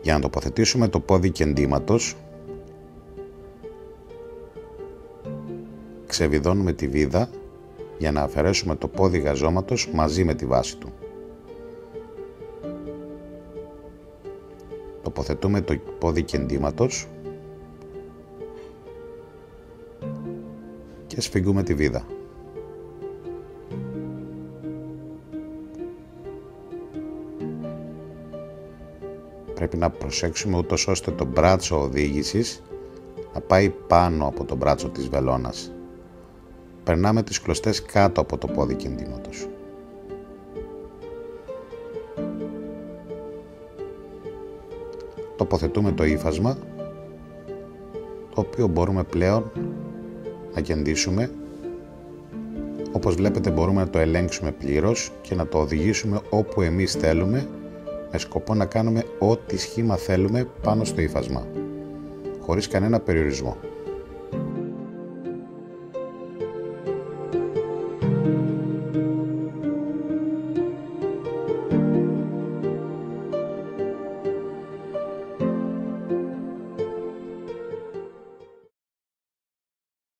Για να τοποθετήσουμε το πόδι κεντήματος, ξεβιδώνουμε τη βίδα για να αφαιρέσουμε το πόδι γαζώματος μαζί με τη βάση του. Τοποθετούμε το πόδι κεντήματος και σφίγγουμε τη βίδα. Πρέπει να προσέξουμε ούτως ώστε το μπράτσο οδήγησης να πάει πάνω από το μπράτσο της βελόνας. Περνάμε τις κλωστές κάτω από το πόδι κεντήματος. Τοποθετούμε το ύφασμα, το οποίο μπορούμε πλέον να κεντήσουμε. Όπως βλέπετε μπορούμε να το ελέγξουμε πλήρως και να το οδηγήσουμε όπου εμείς θέλουμε, με σκοπό να κάνουμε ό,τι σχήμα θέλουμε πάνω στο ύφασμα, χωρίς κανένα περιορισμό.